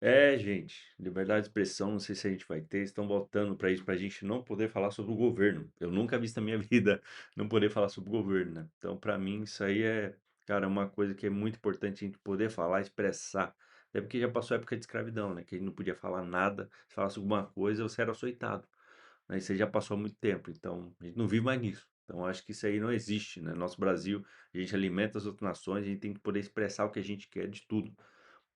É, gente, liberdade de expressão, não sei se a gente vai ter, estão voltando para isso, para a gente não poder falar sobre o governo. Eu nunca vi isso na minha vida, não poder falar sobre o governo, né? Então, para mim, isso aí é, cara, uma coisa que é muito importante a gente poder falar, expressar. Até porque já passou a época de escravidão, né? Que a gente não podia falar nada, se falasse alguma coisa, você era açoitado. Né? Isso aí já passou há muito tempo, então a gente não vive mais nisso. Então, acho que isso aí não existe, né? Nosso Brasil, a gente alimenta as outras nações, a gente tem que poder expressar o que a gente quer de tudo,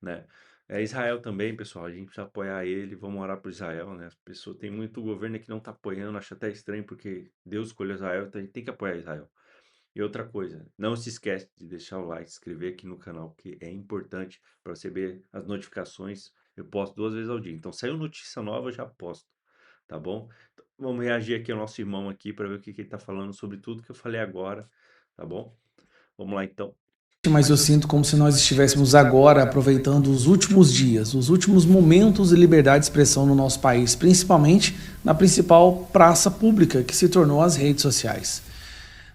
né? É Israel também, pessoal, a gente precisa apoiar ele, vamos orar por Israel, né? As pessoas, tem muito governo que não tá apoiando, acho até estranho porque Deus escolheu Israel, então a gente tem que apoiar Israel. E outra coisa, não se esquece de deixar o like, se inscrever aqui no canal, que é importante para você ver as notificações. Eu posto 2 vezes ao dia, então saiu notícia nova, eu já posto, tá bom? Então, vamos reagir aqui ao nosso irmão aqui para ver o que que ele tá falando sobre tudo que eu falei agora, tá bom? Vamos lá então. Mas eu sinto como se nós estivéssemos agora aproveitando os últimos dias, os últimos momentos de liberdade de expressão no nosso país, principalmente na principal praça pública que se tornou as redes sociais.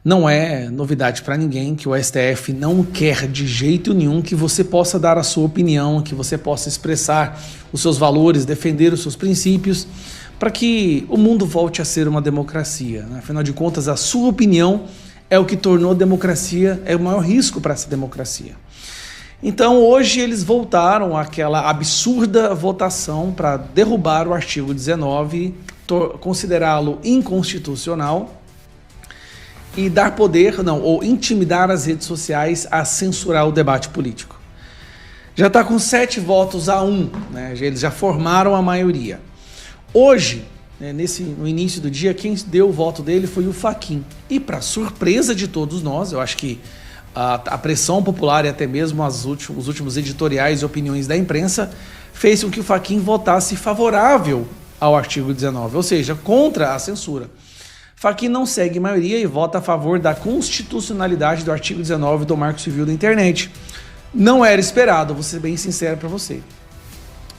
Não é novidade para ninguém que o STF não quer de jeito nenhum que você possa dar a sua opinião, que você possa expressar os seus valores, defender os seus princípios, para que o mundo volte a ser uma democracia. Afinal de contas, a sua opinião é o que tornou a democracia, é o maior risco para essa democracia. Então, hoje eles voltaram àquela absurda votação para derrubar o artigo 19, considerá-lo inconstitucional e dar poder, não, ou intimidar as redes sociais a censurar o debate político. Já está com 7 votos a 1, né? Eles já formaram a maioria. Hoje, né, no início do dia, quem deu o voto dele foi o Fachin. E para surpresa de todos nós, eu acho que a pressão popular e até mesmo os últimos editoriais e opiniões da imprensa fez com que o Fachin votasse favorável ao artigo 19, ou seja, contra a censura. Fachin não segue maioria e vota a favor da constitucionalidade do artigo 19 do Marco Civil da Internet. Não era esperado, vou ser bem sincero para você.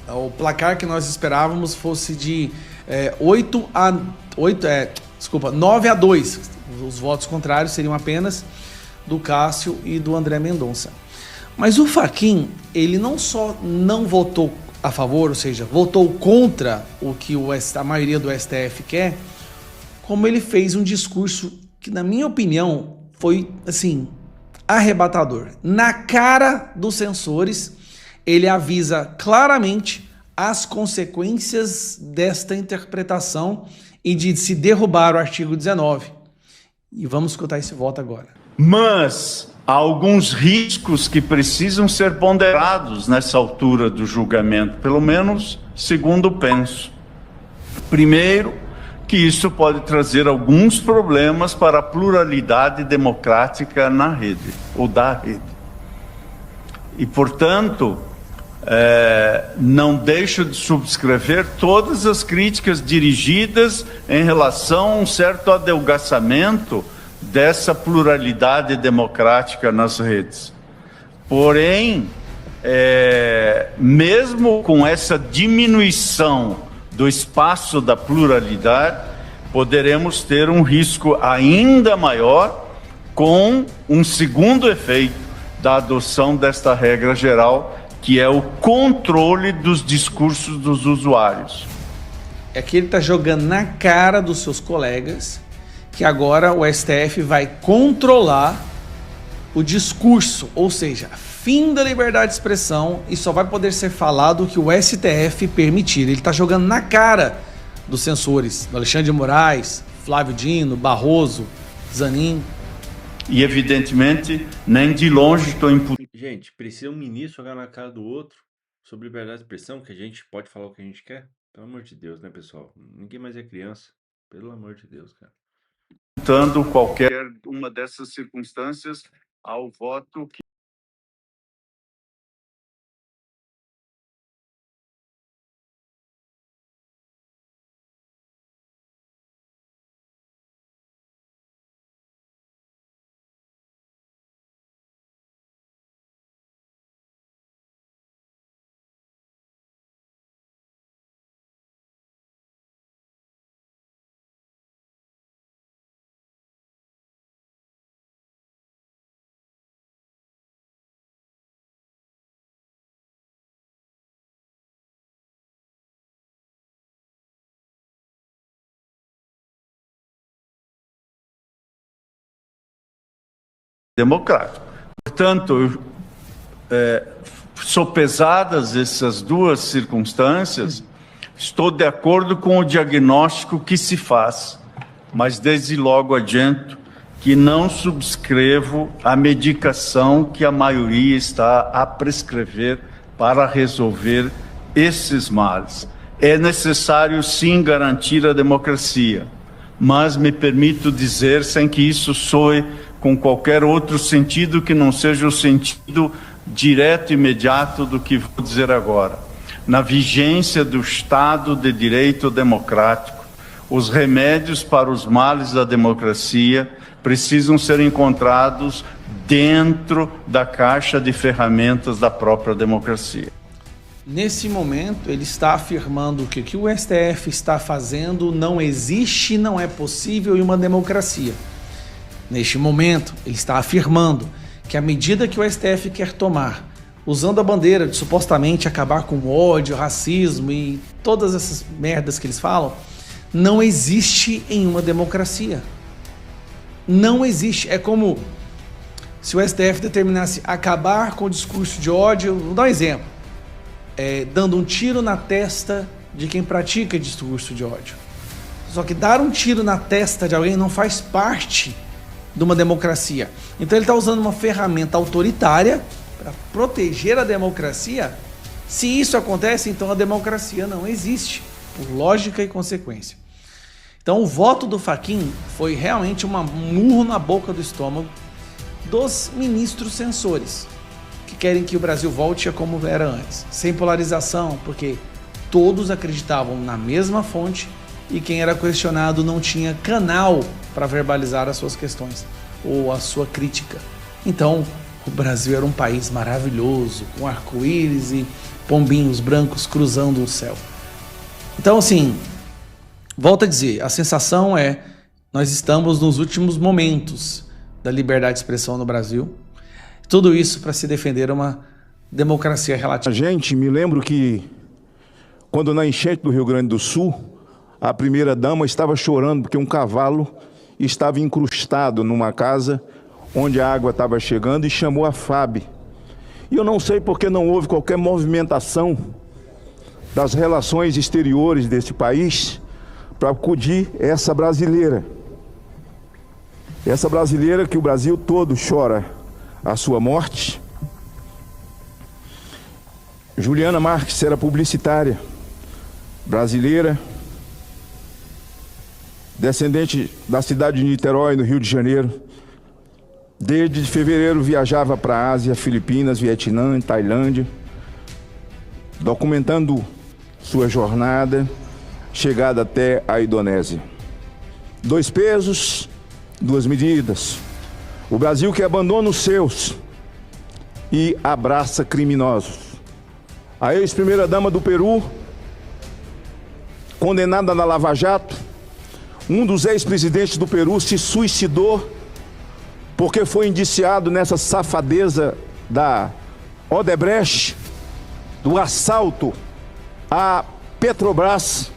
O placar que nós esperávamos fosse de 9 a 2. Os votos contrários seriam apenas do Cássio e do André Mendonça. Mas o Fachin, ele não só não votou a favor, ou seja, votou contra o que a maioria do STF quer, como ele fez um discurso que, na minha opinião, foi, assim, arrebatador. Na cara dos censores, ele avisa claramente as consequências desta interpretação e de se derrubar o artigo 19. E vamos escutar esse voto agora. Mas há alguns riscos que precisam ser ponderados nessa altura do julgamento, pelo menos segundo penso. Primeiro, que isso pode trazer alguns problemas para a pluralidade democrática na rede, ou da rede. E, portanto, não deixo de subscrever todas as críticas dirigidas em relação a um certo adelgaçamento dessa pluralidade democrática nas redes. Porém, mesmo com essa diminuição do espaço da pluralidade, poderemos ter um risco ainda maior com um segundo efeito da adoção desta regra geral, que é o controle dos discursos dos usuários. É que ele está jogando na cara dos seus colegas que agora o STF vai controlar o discurso, ou seja, fim da liberdade de expressão e só vai poder ser falado o que o STF permitir. Ele está jogando na cara dos censores, do Alexandre de Moraes, Flávio Dino, Barroso, Zanin. E, evidentemente, nem de longe estou imputando. Gente, precisa um ministro jogar na cara do outro sobre liberdade de expressão, que a gente pode falar o que a gente quer? Pelo amor de Deus, né, pessoal? Ninguém mais é criança. Pelo amor de Deus, cara. Qualquer uma dessas circunstâncias ao voto que democrático. Portanto, sopesadas essas duas circunstâncias, estou de acordo com o diagnóstico que se faz, mas desde logo adianto que não subscrevo a medicação que a maioria está a prescrever para resolver esses males. É necessário, sim, garantir a democracia, mas me permito dizer, sem que isso soe com qualquer outro sentido que não seja o sentido direto e imediato do que vou dizer agora. Na vigência do Estado de Direito Democrático, os remédios para os males da democracia precisam ser encontrados dentro da caixa de ferramentas da própria democracia. Nesse momento, ele está afirmando que o que o STF está fazendo não existe, não é possível em uma democracia. Neste momento, ele está afirmando que a medida que o STF quer tomar, usando a bandeira de supostamente acabar com o ódio, racismo e todas essas merdas que eles falam, não existe em uma democracia. Não existe. É como se o STF determinasse acabar com o discurso de ódio. Vou dar um exemplo. Dando um tiro na testa de quem pratica discurso de ódio. Só que dar um tiro na testa de alguém não faz parte de uma democracia. Então ele está usando uma ferramenta autoritária para proteger a democracia. Se isso acontece, então a democracia não existe, por lógica e consequência. Então o voto do Fachin foi realmente um murro na boca do estômago dos ministros censores, que querem que o Brasil volte a como era antes, sem polarização, porque todos acreditavam na mesma fonte e quem era questionado não tinha canal para verbalizar as suas questões ou a sua crítica. Então, o Brasil era um país maravilhoso, com arco-íris e pombinhos brancos cruzando o céu. Então, assim, volto a dizer, a sensação nós estamos nos últimos momentos da liberdade de expressão no Brasil. Tudo isso para se defender uma democracia relativa. Gente, me lembro que quando na enchente do Rio Grande do Sul, a primeira-dama estava chorando porque um cavalo estava incrustado numa casa onde a água estava chegando e chamou a FAB. E eu não sei porque não houve qualquer movimentação das relações exteriores desse país para acudir essa brasileira. Essa brasileira que o Brasil todo chora a sua morte. Juliana Marques era publicitária, brasileira, descendente da cidade de Niterói, no Rio de Janeiro. Desde fevereiro viajava para a Ásia, Filipinas, Vietnã, Tailândia, documentando sua jornada, chegada até a Indonésia. 2 pesos, 2 medidas. O Brasil que abandona os seus e abraça criminosos. A ex-primeira-dama do Peru, condenada na Lava Jato, um dos ex-presidentes do Peru se suicidou porque foi indiciado nessa safadeza da Odebrecht, do assalto à Petrobras.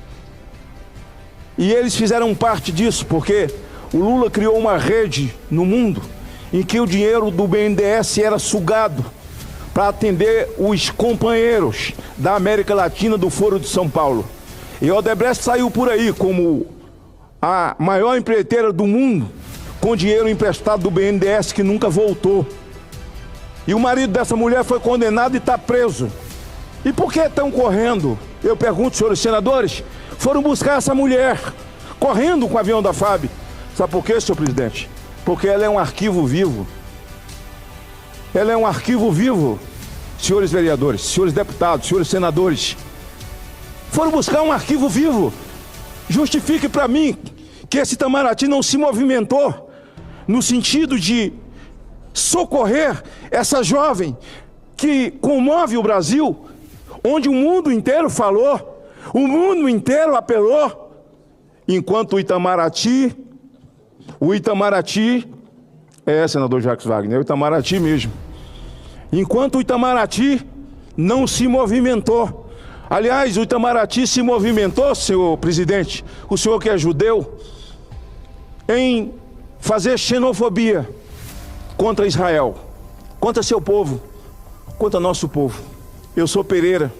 E eles fizeram parte disso porque o Lula criou uma rede no mundo em que o dinheiro do BNDES era sugado para atender os companheiros da América Latina do Foro de São Paulo. E a Odebrecht saiu por aí como a maior empreiteira do mundo, com dinheiro emprestado do BNDES que nunca voltou. E o marido dessa mulher foi condenado e está preso. E por que estão correndo? Eu pergunto, senhores senadores, foram buscar essa mulher, correndo com o avião da FAB. Sabe por quê, senhor presidente? Porque ela é um arquivo vivo. Ela é um arquivo vivo, senhores vereadores, senhores deputados, senhores senadores. Foram buscar um arquivo vivo. Justifique para mim que esse Itamaraty não se movimentou no sentido de socorrer essa jovem que comove o Brasil, onde o mundo inteiro falou, o mundo inteiro apelou, enquanto o Itamaraty, senador Jacques Wagner, o Itamaraty mesmo, enquanto o Itamaraty não se movimentou. Aliás, o Itamaraty se movimentou, senhor presidente, o senhor que é judeu, em fazer xenofobia contra Israel, contra seu povo, contra nosso povo. Eu sou Pereira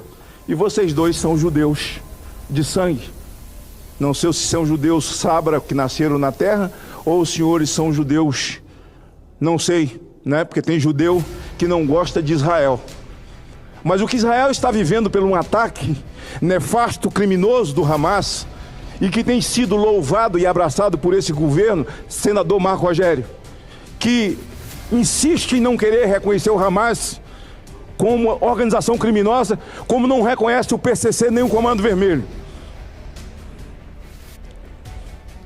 e vocês dois são judeus de sangue. Não sei se são judeus sabra que nasceram na terra ou os senhores são judeus, não sei, né? Porque tem judeu que não gosta de Israel. Mas o que Israel está vivendo por um ataque nefasto, criminoso do Hamas, e que tem sido louvado e abraçado por esse governo, senador Marco Rogério, que insiste em não querer reconhecer o Hamas como organização criminosa, como não reconhece o PCC nem o Comando Vermelho.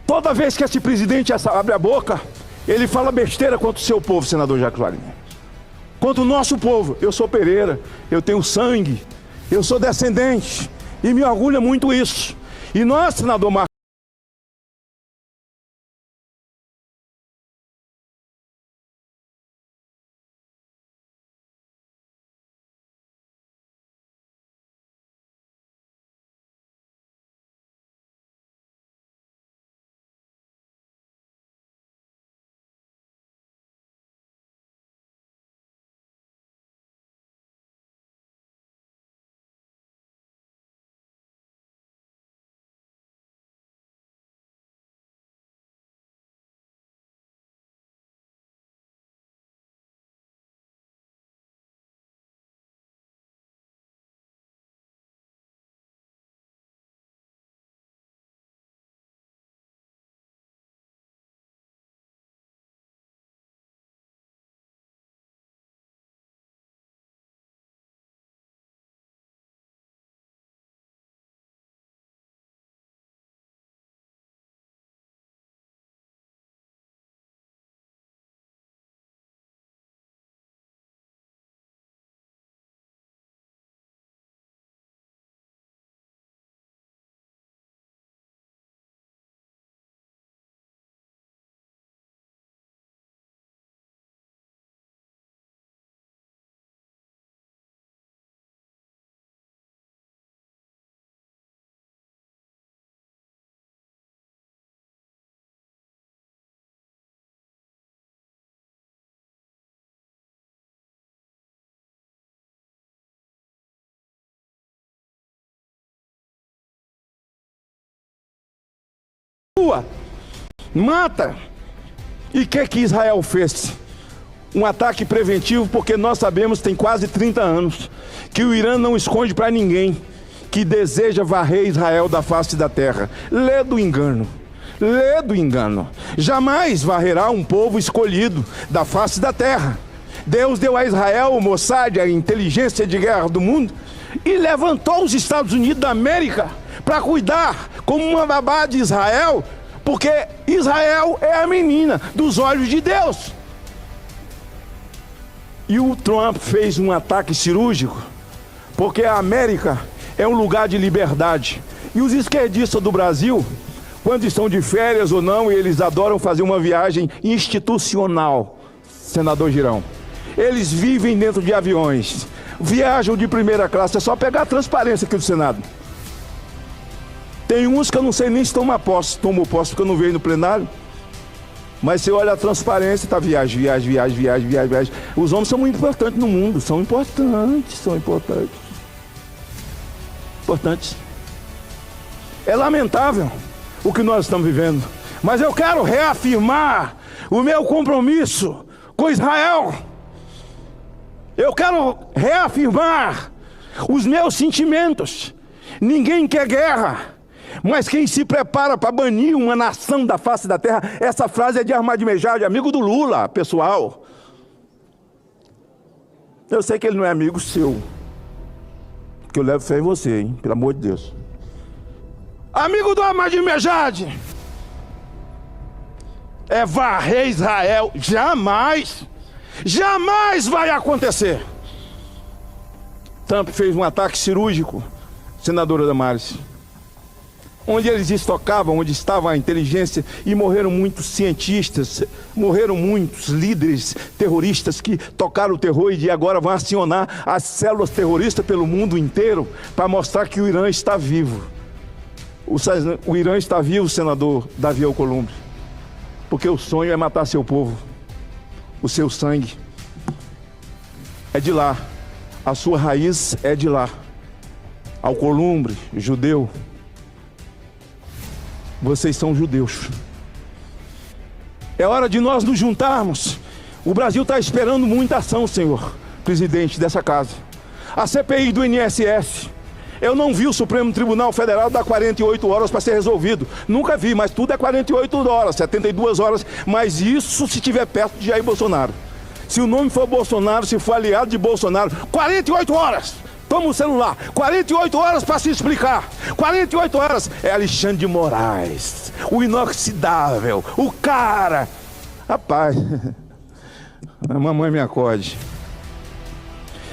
Toda vez que esse presidente abre a boca, ele fala besteira contra o seu povo, senador Jacques Wagner. Contra o nosso povo. Eu sou Pereira, eu tenho sangue, eu sou descendente, e me orgulha muito isso. E nós, senador Marcos, mata. E o que Israel fez? Um ataque preventivo, porque nós sabemos, tem quase 30 anos, que o Irã não esconde para ninguém que deseja varrer Israel da face da terra. Lê do engano. Lê do engano. Jamais varrerá um povo escolhido da face da terra. Deus deu a Israel o Mossad, a inteligência de guerra do mundo, e levantou os Estados Unidos da América para cuidar como uma babá de Israel, porque Israel é a menina dos olhos de Deus. E o Trump fez um ataque cirúrgico, porque a América é um lugar de liberdade. E os esquerdistas do Brasil, quando estão de férias ou não, eles adoram fazer uma viagem institucional, senador Girão. Eles vivem dentro de aviões, viajam de primeira classe, é só pegar a transparência aqui do Senado. Tem uns que eu não sei nem se tomam posse porque eu não vejo no plenário. Mas você olha a transparência, tá viagem. Os homens são muito importantes no mundo, são importantes. É lamentável o que nós estamos vivendo, mas eu quero reafirmar o meu compromisso com Israel. Eu quero reafirmar os meus sentimentos. Ninguém quer guerra, mas quem se prepara para banir uma nação da face da terra, essa frase é de Ahmadinejad, amigo do Lula, pessoal. Eu sei que ele não é amigo seu, porque eu levo fé em você, hein? Pelo amor de Deus. Amigo do Ahmadinejad, é varrer Israel. Jamais vai acontecer. Trump fez um ataque cirúrgico, senadora Damares, onde eles estocavam, onde estava a inteligência, e morreram muitos cientistas, morreram muitos líderes terroristas que tocaram o terror e de agora vão acionar as células terroristas pelo mundo inteiro para mostrar que o Irã está vivo. O Irã está vivo, senador Davi Alcolumbre, porque o sonho é matar seu povo. O seu sangue é de lá. A sua raiz é de lá. Alcolumbre, judeu. Vocês são judeus. É hora de nós nos juntarmos. O Brasil está esperando muita ação, senhor presidente dessa casa. A CPI do INSS. Eu não vi o Supremo Tribunal Federal dar 48 horas para ser resolvido. Nunca vi, mas tudo é 48 horas, 72 horas. Mas isso se estiver perto de Jair Bolsonaro. Se o nome for Bolsonaro, se for aliado de Bolsonaro, 48 horas! Toma o celular, 48 horas para se explicar. 48 horas é Alexandre de Moraes, o inoxidável, o cara. Rapaz, a mamãe me acode.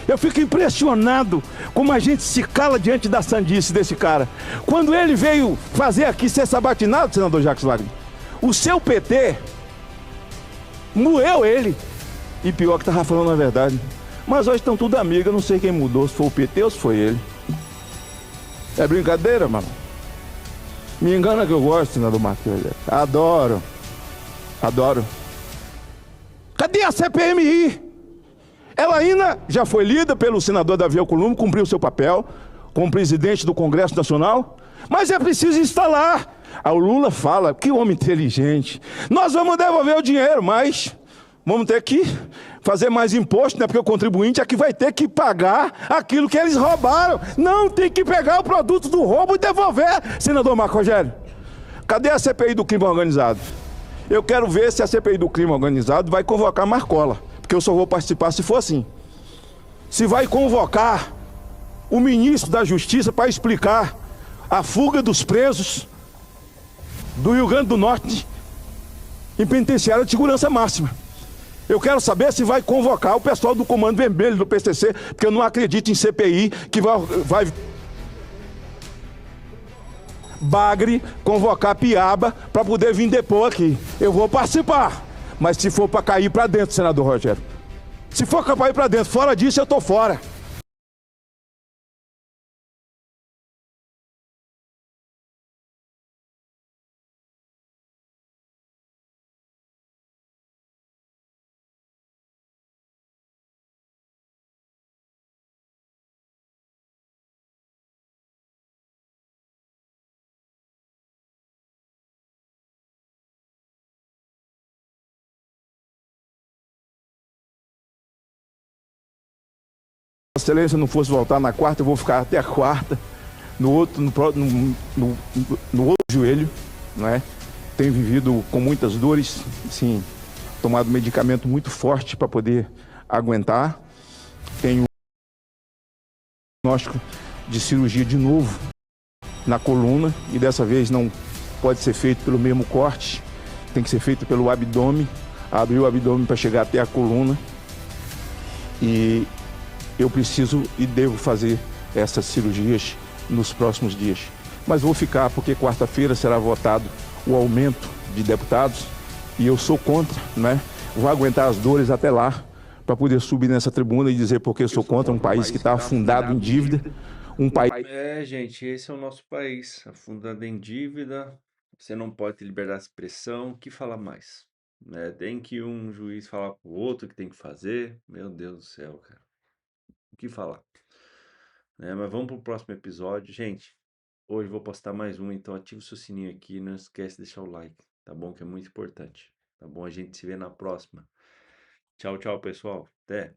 Eu fico impressionado como a gente se cala diante da sandice desse cara. Quando ele veio fazer aqui ser sabatinado, senador Jacques Wagner, o seu PT moeu ele. E pior que estava falando a verdade. Mas hoje estão tudo amigos, eu não sei quem mudou, se foi o PT ou se foi ele. É brincadeira, mano? Me engana que eu gosto, senador Marcos. Adoro. Adoro. Cadê a CPMI? Ela ainda já foi lida pelo senador Davi Alcolumbre, cumpriu seu papel como presidente do Congresso Nacional, mas é preciso instalar. O Lula fala, que homem inteligente. Nós vamos devolver o dinheiro, mas vamos ter que fazer mais imposto, né? Porque o contribuinte é que vai ter que pagar aquilo que eles roubaram. Não, tem que pegar o produto do roubo e devolver, senador Marco Rogério. Cadê a CPI do crime organizado? Eu quero ver se a CPI do crime organizado vai convocar Marcola, porque eu só vou participar se for assim. Se vai convocar o ministro da Justiça para explicar a fuga dos presos do Rio Grande do Norte em penitenciária de segurança máxima. Eu quero saber se vai convocar o pessoal do Comando Vermelho do PCC, porque eu não acredito em CPI que vai Bagre convocar Piaba para poder vir depor aqui. Eu vou participar, mas se for para cair para dentro, senador Rogério. Se for para cair para dentro, fora disso eu tô fora. Se a excelência não fosse voltar na quarta, eu vou ficar até a quarta, no outro joelho, não é? Tenho vivido com muitas dores, sim, tomado medicamento muito forte para poder aguentar. Tenho diagnóstico de cirurgia de novo na coluna e dessa vez não pode ser feito pelo mesmo corte, tem que ser feito pelo abdômen, abrir o abdômen para chegar até a coluna. E eu preciso e devo fazer essas cirurgias nos próximos dias. Mas vou ficar porque quarta-feira será votado o aumento de deputados e eu sou contra, né? Vou aguentar as dores até lá para poder subir nessa tribuna e dizer porque eu sou contra um país que está afundado em dívida, um país... Gente, esse é o nosso país, afundado em dívida, você não pode ter liberdade de expressão, o que falar mais? Né? Tem que um juiz falar pro outro o que tem que fazer, meu Deus do céu, cara. O que falar? Né? Mas vamos pro próximo episódio. Gente, hoje eu vou postar mais um, então ativa o seu sininho aqui, não esquece de deixar o like, tá bom? Que é muito importante, tá bom? A gente se vê na próxima. Tchau, tchau, pessoal. Até!